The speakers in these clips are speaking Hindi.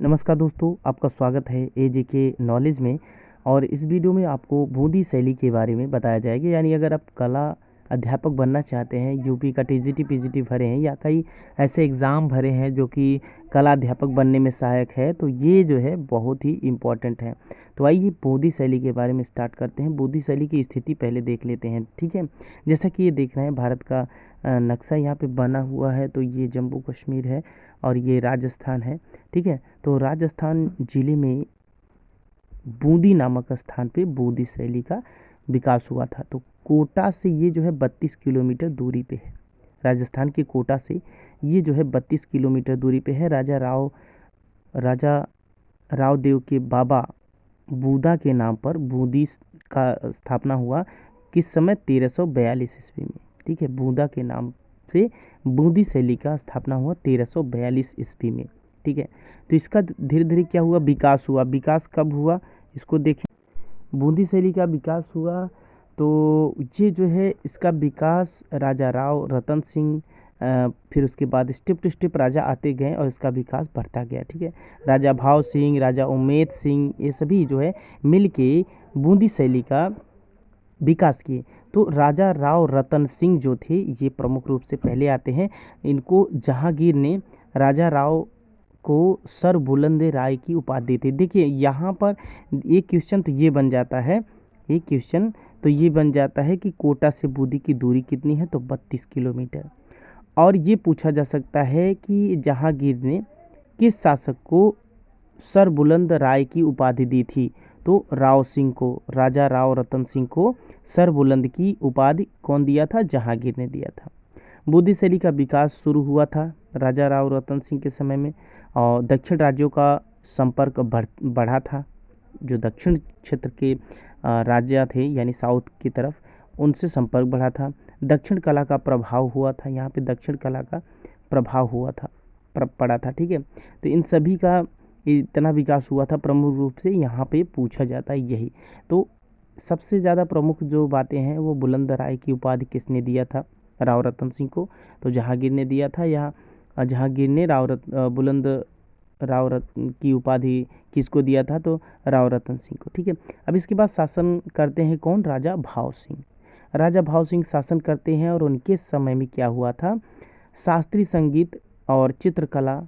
नमस्कार दोस्तों, आपका स्वागत है एजेके नॉलेज में। और इस वीडियो में आपको बूंदी शैली के बारे में बताया जाएगा। यानी अगर आप कला अध्यापक बनना चाहते हैं, यूपी का टीजीटी पीजीटी भरे हैं या कई ऐसे एग्ज़ाम भरे हैं जो कि कला अध्यापक बनने में सहायक है, तो ये जो है बहुत ही इम्पोर्टेंट है। तो आइए बूंदी शैली के बारे में स्टार्ट करते हैं। बूंदी शैली की स्थिति पहले देख लेते हैं, ठीक है। जैसा कि ये देख रहे हैं, भारत का नक्शा यहाँ पे बना हुआ है। तो ये जम्मू कश्मीर है और ये राजस्थान है, ठीक है। तो राजस्थान जिले में बूंदी नामक स्थान पे बूंदी शैली का विकास हुआ था। तो कोटा से ये जो है 32 किलोमीटर दूरी पे है। राजस्थान के कोटा से ये जो है 32 किलोमीटर दूरी पे है। राजा राव देव के बाबा बूदा के नाम पर बूंदी का स्थापना हुआ। किस समय? 1342 ईस्वी में, ठीक है। बूदा के नाम से बूंदी शैली का स्थापना हुआ 1342 ईस्वी में, ठीक है। तो इसका धीरे धीरे क्या हुआ? विकास हुआ। विकास कब हुआ इसको देखें। बूंदी शैली का विकास हुआ तो ये जो है इसका विकास राजा राव रतन सिंह, फिर उसके बाद स्टेप टू स्टेप राजा आते गए और इसका विकास बढ़ता गया, ठीक है। राजा भाव सिंह, राजा उम्मेद सिंह, ये सभी जो है मिल के बूंदी शैली का विकास किए। तो राजा राव रतन सिंह जो थे ये प्रमुख रूप से पहले आते हैं। इनको जहांगीर ने राजा राव को सर बुलंद राय की उपाधि दी थी। देखिए यहाँ पर एक क्वेश्चन तो ये बन जाता है, एक क्वेश्चन तो ये बन जाता है कि कोटा से बूंदी की दूरी कितनी है? तो 32 किलोमीटर। और ये पूछा जा सकता है कि जहांगीर ने किस शासक को सर बुलंद राय की उपाधि दी थी? तो राव सिंह को, राजा राव रतन सिंह को सर बुलंद की उपाधि कौन दिया था? जहांगीर ने दिया था। बूंदी शैली का विकास शुरू हुआ था राजा राव रतन सिंह के समय में और दक्षिण राज्यों का संपर्क बढ़ा था। जो दक्षिण क्षेत्र के राज्य थे यानी साउथ की तरफ, उनसे संपर्क बढ़ा था। दक्षिण कला का प्रभाव हुआ था, यहाँ पे दक्षिण कला का प्रभाव हुआ था, पड़ा था, ठीक है। तो इन सभी का इतना विकास हुआ था, प्रमुख रूप से यहाँ पे पूछा जाता है यही। तो सबसे ज़्यादा प्रमुख जो बातें हैं वो बुलंद राय की उपाधि किसने दिया था? राव रतन सिंह को। तो जहांगीर ने दिया था। यहाँ जहांगीर ने बुलंद राव रतन की उपाधि किसको दिया था? तो राव रतन सिंह को, ठीक है। अब इसके बाद शासन करते हैं कौन? राजा भाव सिंह। राजा भाव सिंह शासन करते हैं और उनके समय में क्या हुआ था? शास्त्रीय संगीत और चित्रकला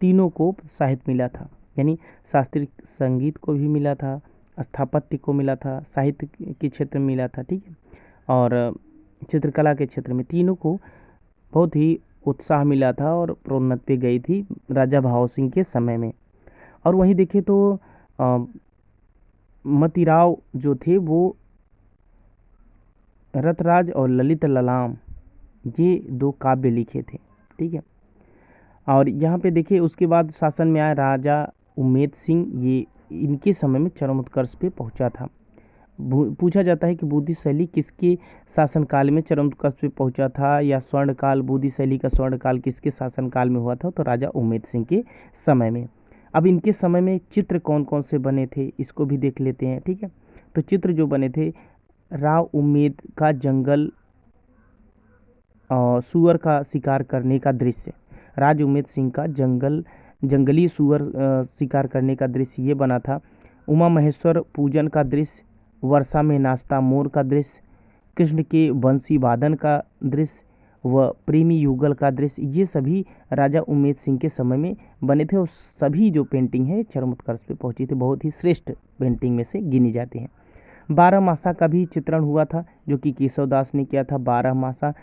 तीनों को साहित्य मिला था। यानी शास्त्रीय संगीत को भी मिला था, स्थापत्य को मिला था, साहित्य के क्षेत्र में मिला था, ठीक है। और चित्रकला के क्षेत्र में तीनों को बहुत ही उत्साह मिला था और प्रोन्नति पे गई थी राजा भाव सिंह के समय में। और वहीं देखें तो मतीराव जो थे वो रतराज और ललित ललाम ये दो काव्य लिखे थे, ठीक है। और यहाँ पे देखिए उसके बाद शासन में आया राजा उम्मेद सिंह। ये इनके समय में चरम उत्कर्ष पे पहुँचा था। पूछा जाता है कि बूंदी शैली किसके शासनकाल में चरम उत्कर्ष पे पहुंचा था, या स्वर्णकाल, बूंदी शैली का स्वर्णकाल किसके शासनकाल में हुआ था? तो राजा उम्मेद सिंह के समय में। अब इनके समय में चित्र कौन कौन से बने थे इसको भी देख लेते हैं, ठीक है। तो चित्र जो बने थे, राव उम्मेद का जंगल सुअर का शिकार करने का दृश्य, राज उम्मेद सिंह का जंगली सुअर शिकार करने का दृश्य ये बना था। उमा महेश्वर पूजन का दृश्य, वर्षा में नाचता मोर का दृश्य, कृष्ण के बंसी वादन का दृश्य व प्रेमी युगल का दृश्य, ये सभी राजा उम्मेद सिंह के समय में बने थे। और सभी जो पेंटिंग है चरम उत्कर्ष पे पहुंची थी, बहुत ही श्रेष्ठ पेंटिंग में से गिनी जाती हैं। 12 मासा का भी चित्रण हुआ था जो कि केशव दास ने किया था। 12 मासा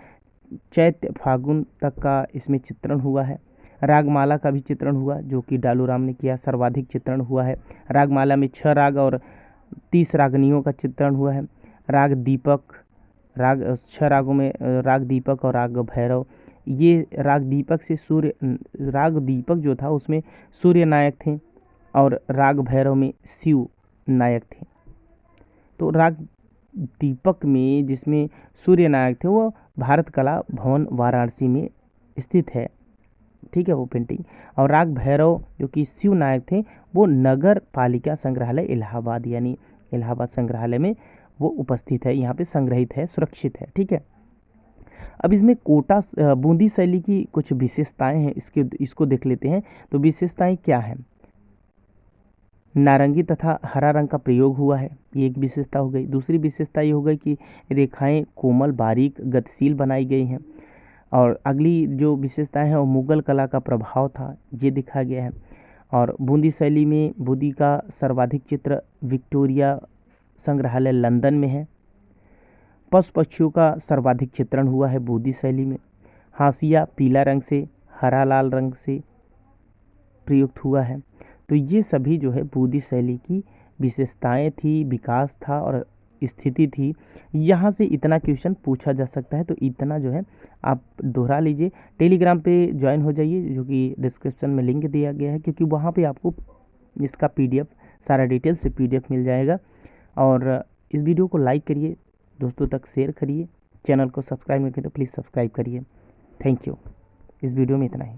चैत्र फागुन तक का इसमें चित्रण हुआ है। रागमाला का भी चित्रण हुआ जो कि डालू राम ने किया, सर्वाधिक चित्रण हुआ है। रागमाला में 6 राग और 30 रागनियों का चित्रण हुआ है। राग दीपक, 6 रागों में राग दीपक और राग भैरव। ये राग दीपक जो था उसमें सूर्य नायक थे और राग भैरव में शिव नायक थे। तो राग दीपक में जिसमें सूर्य नायक थे वो भारत कला भवन वाराणसी में स्थित है, ठीक है, वो पेंटिंग। और राग भैरव जो कि शिव नायक थे वो नगर पालिका संग्रहालय इलाहाबाद यानी इलाहाबाद संग्रहालय में वो उपस्थित है, यहाँ पे संग्रहित है, सुरक्षित है, ठीक है। अब इसमें बूंदी शैली की कुछ विशेषताएं हैं, इसको देख लेते हैं। तो विशेषताएं क्या है? नारंगी तथा हरा रंग का प्रयोग हुआ है, ये एक विशेषता हो गई। दूसरी विशेषता ये हो गई कि रेखाएं कोमल, बारीक, गतिशील बनाई गई हैं। और अगली जो विशेषता है वो मुगल कला का प्रभाव था, ये दिखा गया है। और बूंदी शैली में बूंदी का सर्वाधिक चित्र विक्टोरिया संग्रहालय लंदन में है। पशु पक्षियों का सर्वाधिक चित्रण हुआ है बूंदी शैली में। हाशिया पीला रंग से हरा लाल रंग से प्रयुक्त हुआ है। तो ये सभी जो है बूंदी शैली की विशेषताएं थी, विकास था और स्थिति थी। यहाँ से इतना क्वेश्चन पूछा जा सकता है, तो इतना जो है आप दोहरा लीजिए। टेलीग्राम पे ज्वाइन हो जाइए, जो कि डिस्क्रिप्शन में लिंक दिया गया है, क्योंकि वहाँ पे आपको इसका PDF सारा डिटेल से PDF मिल जाएगा। और इस वीडियो को लाइक करिए, दोस्तों तक शेयर करिए, चैनल को सब्सक्राइब नहीं किया तो प्लीज़ सब्सक्राइब करिए। Thank you. इस वीडियो में इतना ही।